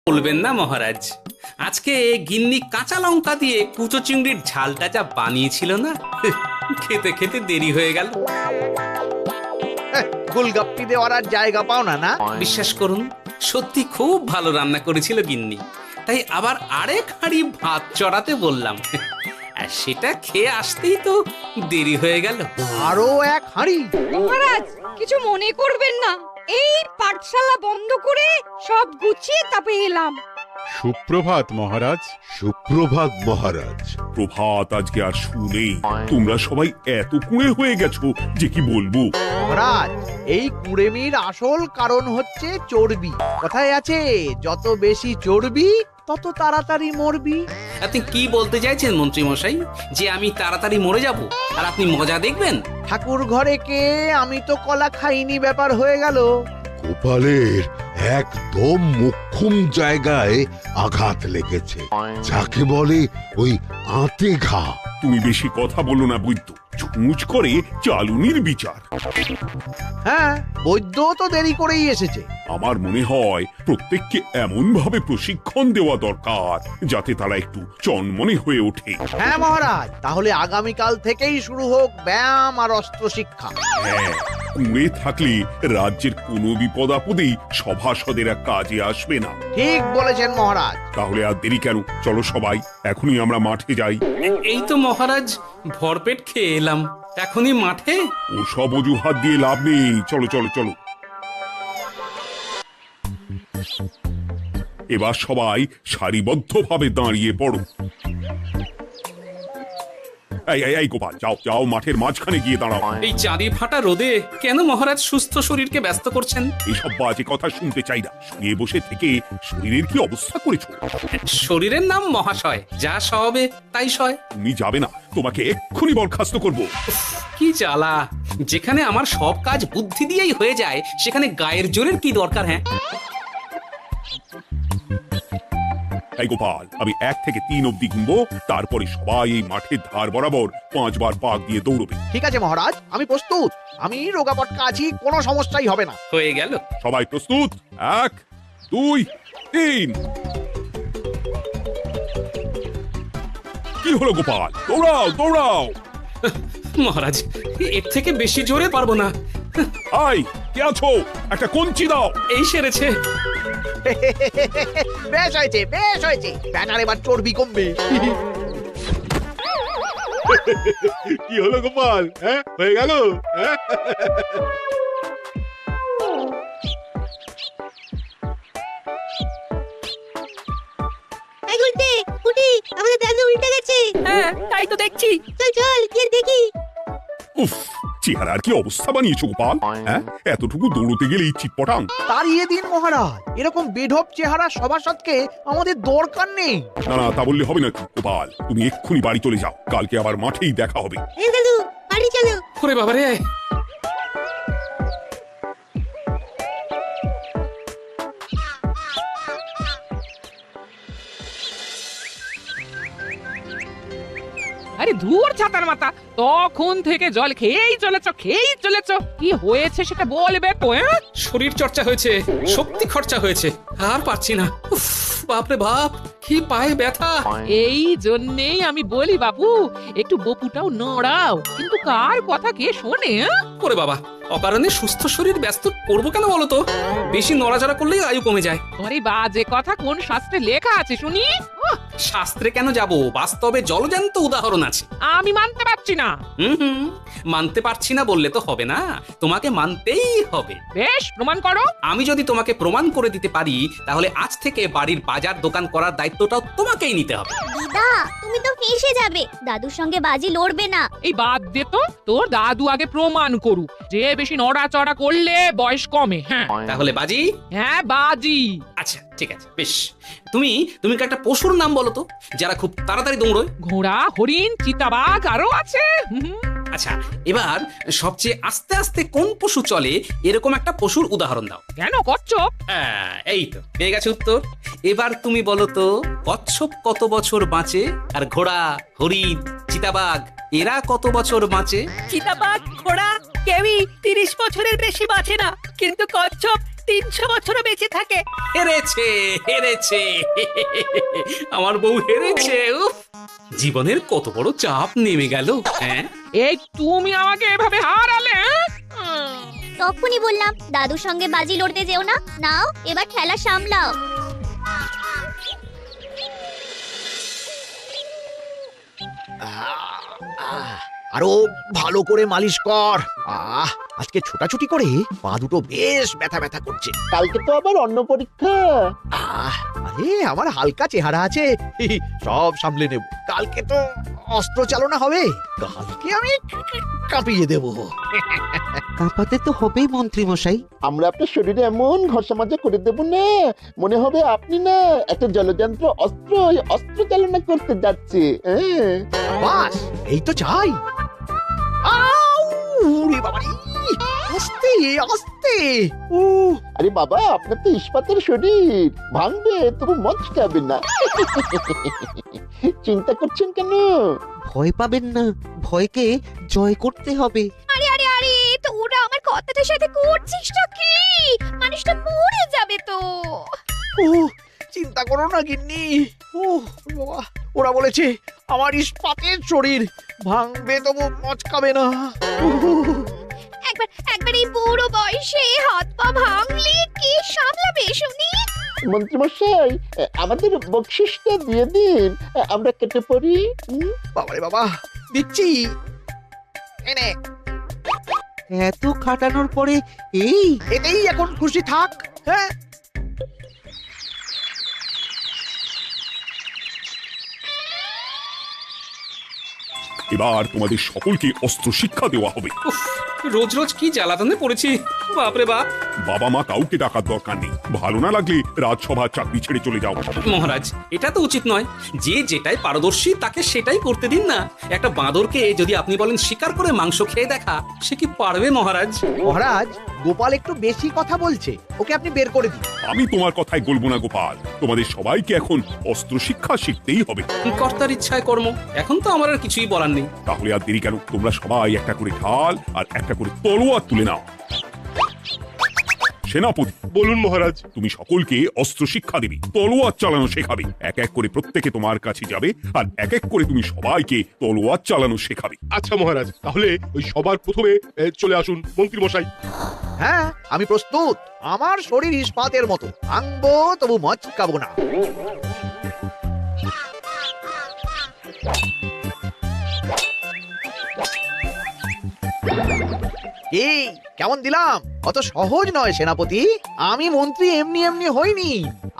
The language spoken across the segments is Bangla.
বলবেন না মহারাজ, আজকে গিন্নি কাঁচা লঙ্কা দিয়ে কুচো চিংড়ির ঝালটা যা বানিয়েছিল না, খেতে খেতে দেরি হয়ে গেল। গোলগাপ্পি দেওয়ার আর জায়গা পাও না না? বিশ্বাস করুন, সত্যি খুব ভালো রান্না করেছিল গিন্নি, তাই আবার আরেক হাঁড়ি ভাত চড়াতে বললাম। আর সেটা খেয়ে আসতেই তো দেরি হয়ে গেল। আরো এক হাঁড়ি? মহারাজ কিছু মনে করবেন না, এই পাঠশালা বন্ধ করে সব গুছিয়ে তাপে এলাম। সুপ্রভাত মহারাজ। সুপ্রভাত মহারাজ। প্রভাত আজকে আর শুনেই। তোমরা সবাই এত কুঁড়ে হয়ে গেছো যে কি বলবো। মহারাজ, এই কুড়েমির আসল কারণ হচ্ছে চর্বি। কথায় আছে, যত বেশি চর্বি তত তাড়াতাড়ি মরবি। আপনি কি বলতে চাইছেন মন্ত্রী মশাই, যে আমি তাড়াতাড়ি মরে যাব আর আপনি মজা দেখবেন? ঠাকুর ঘরে কে, আমি তো কলা খাইনি ব্যাপার হয়ে গেল। গোপালের একদম মোক্ষম জায়গায় আঘাত লেগেছে, যাকে বলে ওই আঁতে ঘা। তুমি বেশি কথা বলো না বৈদ্য, ছুঁচ করে চালুনির বিচার। হ্যাঁ, বৈদ্য তো দেরি করেই এসেছে। আমার মনে হয় প্রত্যেককে এমন ভাবে প্রশিক্ষণ দেওয়া দরকার যাতে তারা একটু চনমনে হয়ে ওঠে। হ্যাঁ মহারাজ, তাহলে আগামীকাল থেকেই শুরু হোক ব্যায়াম আর অস্ত্র শিক্ষা। হ্যাঁ, কুঁড়ে থাকলে রাজ্যের কোনো বিপদ আপদেই সভাসদেরা কাজে আসবে না। ঠিক বলেছেন মহারাজ। তাহলে আর দেরি কেন, চলো সবাই এখনই আমরা মাঠে যাই। এই তো মহারাজ ভরপেট খেয়ে এলাম, এখনই মাঠে? ও সব অজুহাত দিয়ে লাভ নেই, চলো চলো চলো। এবার সবাই সারিবদ্ধভাবে দাঁড়িয়ে পড়ো। এই এই এই গোপাল, যাও যাও, মাঠের মাঝখানে গিয়ে দাঁড়াও। এই চাঁদি ফাটা রোদে কেন মহারাজ সুস্থ শরীরকে ব্যস্ত করছেন? এইসব বাজে কথা শুনতে চাই না। শুয়ে বসে থেকে শরীরের কি অবস্থা করেছো? শরীরের নাম মহাশয়, যা সবে তাই সয়। তুমি যাবে না, তোমাকে এক্ষুনি বরখাস্ত করবো। কি জ্বালা, যেখানে আমার সব কাজ বুদ্ধি দিয়েই হয়ে যায় সেখানে গায়ের জোরের কি দরকার? হ্যাঁ এই গোপাল, আমি 1 থেকে 3 অব্দি গুনবো, তারপরে সবাই এই মাঠের ধার বরাবর 5 বার পাক দিয়ে দৌড়বে। ঠিক আছে মহারাজ, আমি প্রস্তুত। আমি রোগাপটকা আছি, কোনো সমস্যাই হবে না। হয়ে গেল। সবাই প্রস্তুত? 1 2 3। কি হলো গোপাল, দৌড়াও দৌড়াও। মহারাজ, এর থেকে বেশি জোরে পারবো না। আই, কে আছো? একটা কঞ্চি দাও। এই সেরেছে। বেশ হয়েছে, বেশ হয়েছে। ব্যানার এবার চর্বি কমবে। কি হলো গোপাল, হ্যাঁ হয়ে গেল? আমাদের দাদু উল্টে গেছে। হ্যাঁ তাই তো দেখছি। চল চল গিয়ে দেখি। উফ, চেহারার কি অবস্থা বানিয়েছো গোপাল, হ্যাঁ? এতটুকু দৌড়তে গেলেই চিটপটাং। তাড়িয়ে দিন মহারাজ, এরকম বেঢপ চেহারা সভাসদকে আমাদের দরকার নেই। না না, তা বললে হবে নাকি গোপাল? তুমি এক্ষুনি বাড়ি চলে যাও, কালকে আবার মাঠেই দেখা হবে। এই দাদু বাড়ি চলো। ওরে বাবারে, আরে ধুর ছাতার মাথা, তখন থেকে জল খেয়েই চলেছ। কি হয়েছে সেটা বলবে তো? শরীর চর্চা হয়েছে, শক্তি খরচা হয়েছে, আর পারছি না। উফ, বাপরে বাপ, কি পায়ে ব্যথা। এই জন্যেই আমি বলি বাবু, একটু বপুটাও নড়াও, কিন্তু কার কথা কে শোনে? ওরে বাবা, অকারণে সুস্থ শরীর ব্যস্ত করবো কেন বলো তো? বেশি নড়াচড়া করলেই আয়ু কমে যায়। তোর এই বাজে কথা কোন শাস্ত্রে লেখা আছে শুনি? শাস্ত্রে কেন যাব, বাস্তবে জলজ্যান্ত উদাহরণ আছে। আমি মানতে পারছি না। হুম, মানতে পারছি না বললে তো হবে না, তোমাকে মানতেই হবে। বেশ, প্রমাণ করো। আমি যদি তোমাকে প্রমাণ করে দিতে পারি, তাহলে আজ থেকে বাড়ির বাজার দোকান করার দায়িত্বটাও তোমাকেই নিতে হবে। দিদা তুমি তো ফেঁসে যাবে, দাদুর সঙ্গে বাজি লড়বে না। এই বাদ দে তো, তোর দাদু আগে প্রমাণ করুক যে বেশি নড়াচড়া করলে বয়স কমে। হ্যাঁ তাহলে বাজি? হ্যাঁ বাজি। আচ্ছা ঠিক আছে, বেশ। তুমি তুমি কি একটা পশুর নাম বলো তো, যারা খুব তাড়াতাড়ি দৌড়য়? ঘোড়া, হরিণ, চিতাবাঘ আরো আছে। আচ্ছা, এবার সবচেয়ে আস্তে আস্তে কোন পশু চলে এরকম একটা পশুর উদাহরণ দাও। কেন কচ্ছপ? এই তো পেয়ে গেছে উত্তর। এবার তুমি বলো তো, কচ্ছপ কত বছর বাঁচে, আর ঘোড়া, হরিণ, চিতাবাঘ এরা কত বছর বাঁচে? চিতাবাঘ, ঘোড়া কেউই 30 বছরের বেশি বাঁচে না, কিন্তু কচ্ছপ 300 বছরও বেঁচে থাকে। হেরেছে হেরেছে আমার বউ হেরেছে। উফ, জীবনের কত বড় চাপ নেমে গেল। হ্যাঁ, এই তুমি আমাকে এভাবে হারালে, হ্যাঁ? তখনই বললাম দাদুর সঙ্গে বাজি লড়তে যেও না। নাও এবার খেলা সামলাও। আরো ভালো করে মালিশ কর। আজকে ছোটাছুটি করে পা দুটো বেশ ব্যথা ব্যথা করছে। কালকে তো আবার অন্য পরীক্ষা। আরে আমার হালকা চেহারা আছে, সব সামলে নেব। কালকে তো অস্ত্র চালনা হবে, কালকে আমি কাঁপিয়ে দেব। কাঁপাতে তো হবেই মন্ত্রী মশাই। আমরা আপনার শরীরে এমন ঘষা মাজা করে দেব না, মনে হবে আপনি না একটা জলযন্ত্র অস্ত্র চালনা করতে যাচ্ছে। বাস এই তো চাই। ওরে বাবা রে, আস্তে আস্তে। আরে বাবা, আপনার তো ইস্পাতের শরীর, ভাঙবে তবু মচকাবে না। চিন্তা করছেন কেন? ভয় পাবেন না, ভয়কে জয় করতে হবে। আরে আরে আরে, তোরা আমার কথাটার সাথে করছিসটা কি? মানুষটা মরে যাবে তো। চিন্তা করো না গিন্নি। বাবা, ওরা বলেছে আমার ইস্পাতের শরীর, ভাঙবে তবু মচকাবে না। একবার এই বুড়ো বয়সে হাত পা ভাঙলে কি সামলাবে শুনি? মন্ত্রীমশাই, আমাদের বকশিসটা দিয়ে দিন, আমরা কেটে পড়ি। বাবারে বাবা, দিচ্ছি। এনে এত খাটানোর পরে এই এতেই এখন খুশি থাক। হ্যাঁ, এবার তোমাদের সকলকে অস্ত্র শিক্ষা দেওয়া হবে। উফ, রোজ রোজ কি জ্বালাতনে পড়েছি, বাপরে বাপ। বাবা মা কাউকে ডাকার দরকার নেই, ভালো না লাগলে রাজসভার চাকরি ছেড়ে চলে যাও। মহারাজ, এটা তো উচিত নয়। যে যেটাই পারদর্শী তাকে সেটাই করতে দিন না। একটা বাঁদরকে যদি আপনি বলেন শিকার করে মাংস খেয়ে দেখা, সে কি পারবে মহারাজ? মহারাজ, গোপাল একটু বেশি কথা বলছে, ওকে আপনি বের করে দিন। আমি তোমার কথায় বলবো না গোপাল, তোমাদের সবাইকে এখন অস্ত্র শিক্ষা শিখতেই হবে। কর্তার ইচ্ছায় কর্ম, এখন তো আমার আর কিছুই বলার নেই। তাহলে আর দেরি কেন, তোমরা সবাই একটা করে ঢাল আর একটা করে তলোয়ার তুলে নাও। সেনাপতি, বলুন মহারাজ। তুমি সকলকে অস্ত্র শিক্ষা দেবে, তলোয়ার চালানো শেখাবে। এক এক করে প্রত্যেকে তোমার কাছে যাবে আর এক এক করে তুমি সবাইকে তলোয়ার চালানো শেখাবে। আচ্ছা মহারাজ, তাহলে ওই সবার প্রথমে চলে আসুন মন্ত্রী মশাই। হ্যাঁ, আমি প্রস্তুত। আমার শরীর ইস্পাতের মতো, ভাঙবো তবু মচকাবো না। কি কেমন দিলাম? অত সহজ নয় সেনাপতি। আমি মন্ত্রী এমনি এমনি হইনি,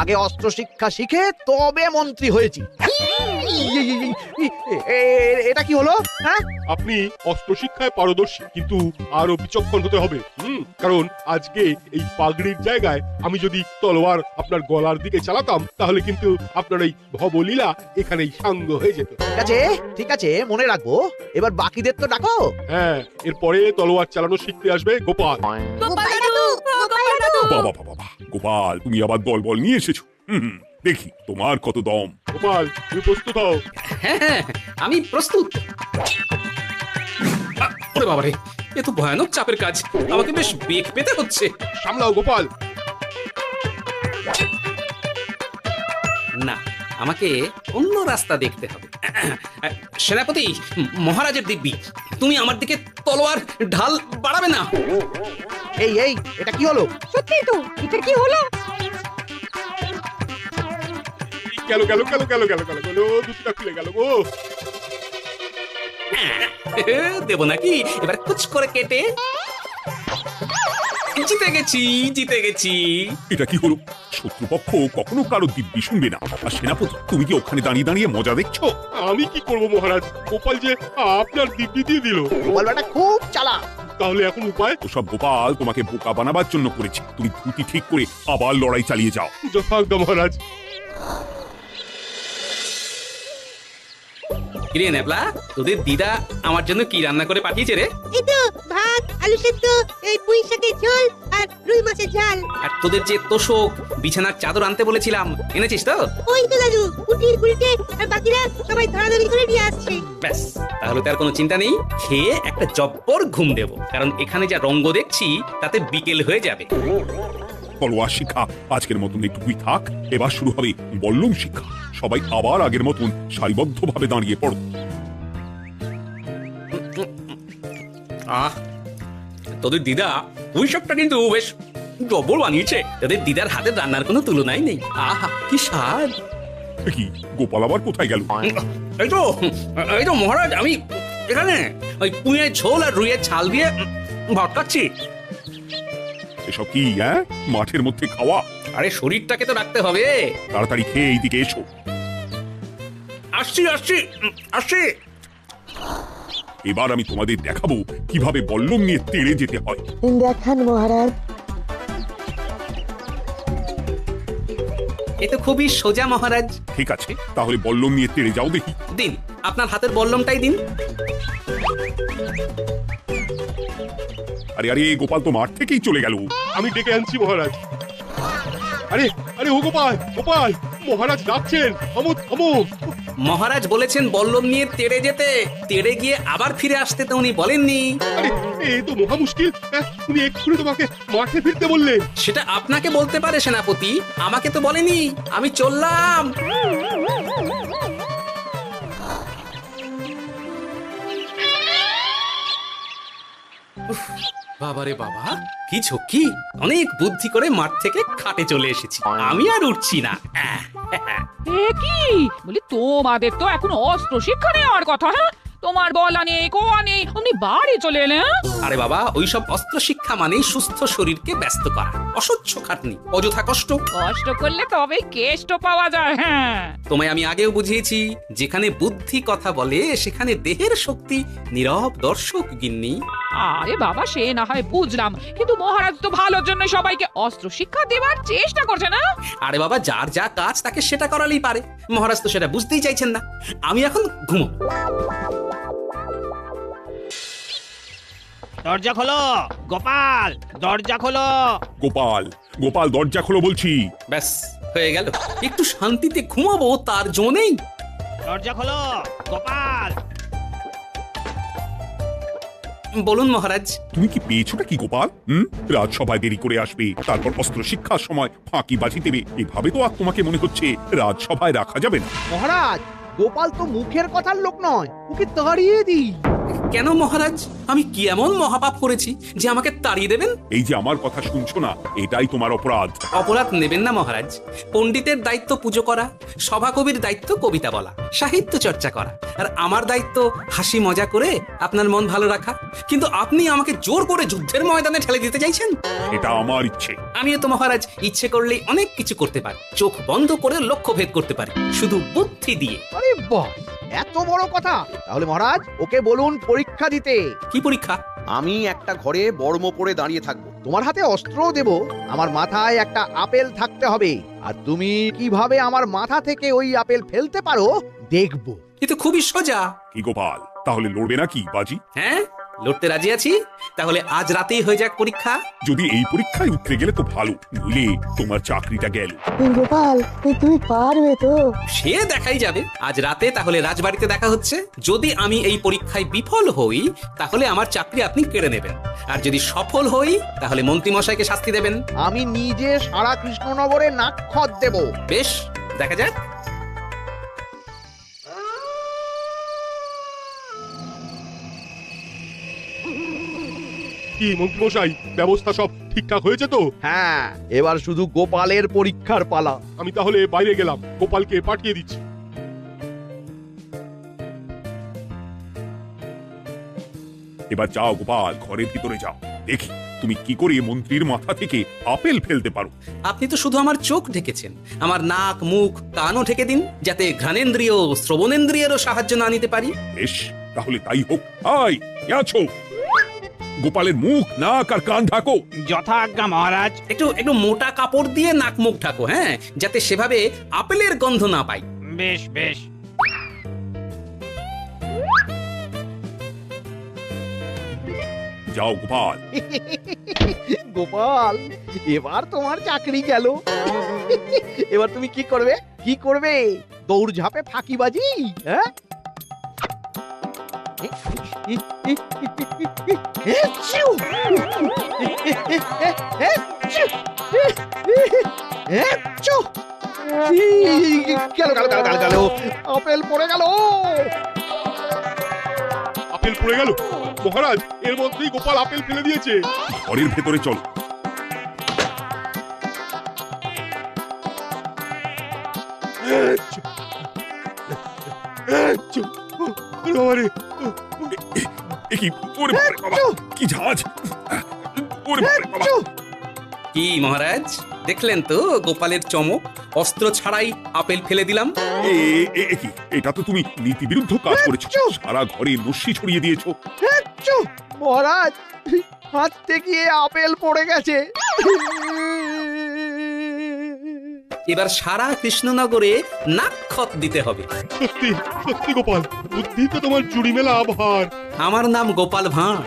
আগে অস্ত্র শিক্ষা শিখে তবে মন্ত্রী হয়েছি। এটা কি হলো? হ্যাঁ, আপনি অস্ত্র শিক্ষায় পারদর্শী, কিন্তু আরো বিচক্ষণ হতে হবে। কারণ আজকে এই পাগড়ির জায়গায় আমি যদি তলোয়ার আপনার গলার দিকে চালাতাম, তাহলে কিন্তু আপনার এই ভবলীলা এখানেই সাঙ্গ হয়ে যেত। ঠিক আছে ঠিক আছে, মনে রাখবো। এবার বাকিদের তো ডাকো। হ্যাঁ, এরপরে তলোয়ার চালানো শিখতে আসবে গোপাল। বাবা বাবা বাবা, গোপাল তুমি আবার দল বল নিয়ে এসেছো। দেখি তোমার কত দম। গোপাল, তুমি প্রস্তুত হও। হ্যাঁ, আমি প্রস্তুত। ওরে বাবারে, এ তো ভয়ানক চাপের কাজ, আমাকে বেশ বেগ পেতে হচ্ছে। সামলাও গোপাল। না, আমাকে অন্য রাস্তা দেখতে হবে। সেনাপতি, মহারাজের দিব্যি, তুমি আমার দিকে তলোয়ার ঢাল বাড়াবে না। এই এই, এটা কি হলো? সত্যি তো, এটা কি হলো? গেল গেল গেল গেল গেল গেল গেল, দুটিটা খুলে গেল গো। দেব নাকি এবার কুচ করে কেটে? জিতে গেছি জিতে গেছি। এটা কি হলো? শত্রুপক্ষ কখনো কারো দিব্যি শুনবে না। আর সেনাপতি, তুমি কি ওখানে দাঁড়িয়ে দাঁড়িয়ে মজা দেখছো? আমি কি করব মহারাজ, গোপাল যে আপনার দিব্যি দিয়ে দিল। গোপাল বেটা খুব চালাক। তাহলে এখন উপায়? ওসব গোপাল তোমাকে বোকা বানাবার জন্য করেছে। তুমি ধুতি ঠিক করে আবার লড়াই চালিয়ে যাও। যথাজ্ঞা মহারাজ। কিরে নেবলা, তোদের দিদা আমার জন্য কি রান্না করে পাঠিয়েছে রে? এই তো ভাত, আলু সেদ্ধ, এই পুঁই শাকের ঝোল আর রুই মাছের ঝাল। আর তোদের যে তোষক বিছানার চাদর আনতে বলেছিলাম, এনেছিস তো? ওই তো দাদু, কুটির কুড়িতে আর বাকিরা সবাই ধরাধরি করে নিয়ে আসছে। ব্যাস, তাহলে তার কোনো চিন্তা নেই। খেয়ে একটা জব্বর ঘুম দেব, কারণ এখানে যা রঙ্গ দেখছি তাতে বিকেল হয়ে যাবে। তলোয়ার শিক্ষা আজকের মতন একটুকুই থাক। এবার শুরু হবে বল্লম শিক্ষা। সবাই আবার আগের মতন সারিবদ্ধভাবে দাঁড়িয়ে পড়ো। আহ, তোদের দিদা পুঁই শাকটা কিন্তু বেশ জব্বর বানিয়েছে। তোদের দিদার হাতের রান্নার কোনো তুলনাই নেই। আহা, কি স্বাদ! কি গোপাল আবার কোথায় গেল? এই তো মহারাজ, আমি এখানে ওই পুঁইয়ের ঝোল আর রুইয়ের ছাল দিয়ে ভাত খাচ্ছি। এসব কি মাঠের মধ্যে খাওয়া? আরে শরীরটাকে তো রাখতে হবে। তাড়াতাড়ি খেয়ে এইদিকে এসো। আসছি আসছি আসছি। এবার আমি তোমাদের দেখাবো কিভাবে বল্লম নিয়ে তেড়ে যেতে হয়। দেখান মহারাজ। এ তো খুবই সোজা মহারাজ। ঠিক আছে, তাহলে বল্লম নিয়ে তেড়ে যাও দেখি। দিন, আপনার হাতের বল্লমটাই দিন। আরে আরে, গোপাল তো মাঠ থেকেই চলে গেল। আমি ডেকে আনছি মহারাজ। আরে আরে, ও গোপাল গোপাল, মহারাজ ডাকছেন, থামো থামো। মহারাজ বলেছেন বল্লম নিয়ে তেড়ে যেতে, তেড়ে গিয়ে আবার ফিরে আসতে তো উনি বলেননি। আরে এ তো মহা মুশকিল। উনি এক্ষুনি তোমাকে মাঠে ফিরতে বললেন। সেটা আপনাকে বলতে পারে সেনাপতি, আমাকে তো বলেনি। আমি চললাম। বাবারে বাবা, কি ঝক্কি! অনেক বুদ্ধি করে মাঠ থেকে খাটে চলে এসেছি। আমি আর উঠছি না। এ কি বলি, তোমাদের তো এখন অস্ত্র শিক্ষা নেওয়ার কথা। হ্যাঁ, তোমার বলা নেই, কোয়া নেই, অমনি বাড়ি চলে এলে। আরে বাবা, ওইসব অস্ত্র শিক্ষা মানেই সুস্থ শরীরকে ব্যস্ত করা, অসহ্য খাটনি, অযথা কষ্ট। কষ্ট করলে তবেই কেষ্ট পাওয়া যায়। হ্যাঁ, তোমায় আমি আগেও বুঝিয়েছি, যেখানে বুদ্ধি কথা বলে সেখানে দেহের শক্তি নীরব দর্শক গিন্নি। আরে বাবা, সে না হয় বুঝলাম, কিন্তু মহারাজ তো ভালোর জন্য সবাইকে অস্ত্র শিক্ষা দেওয়ার চেষ্টা করছে না? আরে বাবা, যার যা কাজ তাকে সেটা করালেই পারে। মহারাজ তো সেটা বুঝতেই চাইছেন না। আমি এখন ঘুমো। দরজা খোলো গোপাল, দরজা খোলো। গোপাল গোপাল, দরজা খোলো বলছি। ব্যাস, হয়ে গেল। একটু শান্তিতে ঘুমাবো তার জো নেই। দরজা খোলো গোপাল। বলুন মহারাজ। তুমি কি পেয়েছোটা কি গোপাল? রাজসভায় দেরি করে আসবে, তারপর অস্ত্র শিক্ষার সময় ফাঁকি বাজি দেবে। এভাবে তো আর তোমাকে মনে হচ্ছে রাজসভায় রাখা যাবে না। মহারাজ, গোপাল তো মুখের কথার লোক নয়, ওকে তাড়িয়ে দিই। কেন মহারাজ, আমি কি এমন মহাপাপ করেছি যে আমাকে তাড়িয়ে দেবেন? এই যে আমার কথা শুনছো না, এটাই তোমার অপরাধ। অপরাধ নেবেন না মহারাজ। পণ্ডিতের দায়িত্ব পুজো করা, সভাকবির দায়িত্ব কবিতা বলা, সাহিত্য চর্চা করা, আর আমার দায়িত্ব হাসি মজা করে আপনার মন ভালো রাখা। কিন্তু আপনি আমাকে জোর করে যুদ্ধের ময়দানে ঠেলে দিতে চাইছেন। এটা আমার ইচ্ছে। আমিও তো মহারাজ ইচ্ছে করলেই অনেক কিছু করতে পারি। চোখ বন্ধ করে লক্ষ্য ভেদ করতে পারি, শুধু বুদ্ধি দিয়ে। আরে বাহ, এত বড় কথা! তাহলে মহারাজ, ওকে বলুন পরীক্ষা দিতে। কি পরীক্ষা? আমি একটা ঘরে বর্ম পরে দাঁড়িয়ে থাকবো। তোমার হাতে অস্ত্রও দেব, আমার মাথায় একটা আপেল থাকতে হবে, আর তুমি কিভাবে আমার মাথা থেকে ওই আপেল ফেলতে পারো দেখব। এ তো খুবই সোজা। কি গোপাল, তাহলে লড়বে নাকি বাজি? হ্যাঁ, লড়তে রাজি আছি। তাহলে আজ রাতেই হয়ে যাক পরীক্ষা। যদি এই পরীক্ষায় উতরে গেলে তো ভালো, নইলে তোমার চাকরিটা গেল। গোপাল, তুমি পারবে তো? সে দেখাই যাবে। আজ রাতে তাহলে রাজবাড়িতে দেখা হচ্ছে। যদি আমি এই পরীক্ষায় বিফল হই, তাহলে আমার চাকরি আপনি কেড়ে নেবেন, আর যদি সফল হই তাহলে মন্ত্রী মশাইকে শাস্তি দেবেন। আমি নিজে সারা কৃষ্ণনগরে নাক্ষত দেব। বেশ, দেখা যাক। কি মন্ত্রীমশাই, ব্যবস্থা সব ঠিকঠাক হয়েছে তো? হ্যাঁ, এবার শুধু গোপালের পরীক্ষার পালা। আমি তাহলে বাইরে গেলাম, গোপালকে পাঠিয়ে দিচ্ছি। এবার যাও গোপাল, ঘরের ভিতরে যাও, দেখি তুমি কি করে মন্ত্রীর মাথা থেকে আপেল ফেলতে পারো। আপনি তো শুধু আমার চোখ ঢেকেছেন, আমার নাক মুখ কানও ঢেকে দিন, যাতে ঘ্রাণেন্দ্রিয় শ্রবণেন্দ্রিয়েরও সাহায্য না নিতে পারি। বেশ, তাহলে তাই হোক। আয়, আছো। গোপালের মুখ, নাক আর কান ঢাকো। যথা আজ্ঞা মহারাজ। একটু মোটা কাপড় দিয়ে নাক মুখ ঢাকো, হ্যাঁ, যাতে সেভাবে আপেলের গন্ধ না পাই। বেশ বেশ। যাও গোপাল। গোপাল, এবার তোমার চাকরি গেল। এবার তুমি কি করবে? কি করবে? দৌড় ঝাঁপে ফাঁকিবাজি? হ্যাঁ? গেল, আপেল পড়ে গেল। আপেল পড়ে গেল মহারাজ, এর মধ্যেই গোপাল আপেল ফেলে দিয়েছে। ঘরের ভেতরে চলো। বাবারে, এ কি? ওরে বাবারে বাবা, কি ঝাঁজ! ওরে বাবারে বাবা! কি মহারাজ, দেখলেন তো গোপালের চমক? অস্ত্র ছাড়াই আপেল ফেলে দিলাম। এ কি? এটা তো তুমি নীতি বিরুদ্ধ কাজ করেছো। সারা ঘরে লস্যি ছড়িয়ে দিয়েছো। মহারাজ, হাত থেকে আপেল পড়ে গেছে। এবার সারা কৃষ্ণনগরে নাক্ষত দিতে হবে। সত্যি সত্যি গোপাল, বুদ্ধি তো তোমার জুড়ি মেলা আভার। আমার নাম গোপাল ভাঁড়।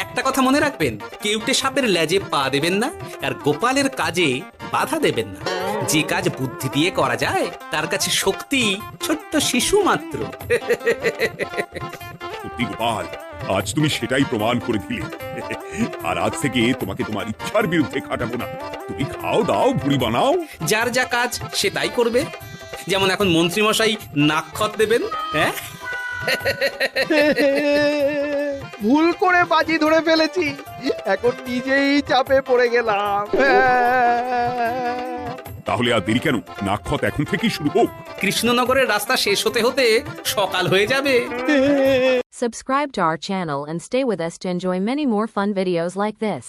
একটা কথা মনে রাখবেন, কেউটে সাপের লেজে পা দেবেন না, আর গোপালের কাজে বাধা দেবেন না। যে কাজ বুদ্ধি দিয়ে করা যায়, তার কাছে শক্তি ছোট্ট শিশু মাত্র। সত্যি গোপাল, আজ তুমি সেটাই প্রমাণ করে দিলে। আর আজ থেকে তোমাকে তোমার ইচ্ছার বিরুদ্ধে খাটাবো না। তুমি খাও দাও, ভুড়ি বানাও। যার যা কাজ সে তাই করবে। যেমন এখন মন্ত্রীমশাই নাক্ষত দেবেন। হ্যাঁ, ভুল করে বাজি ধরে ফেলেছি, এখন নিজেই চাপে পড়ে গেলাম। তাহলে আর দেরি কেন? নাক্ষত এখন থেকেই শুরু হোক। কৃষ্ণনগরের রাস্তা শেষ হতে হতে সকাল হয়ে যাবে। Subscribe to our channel and stay with us to enjoy many more fun videos like this.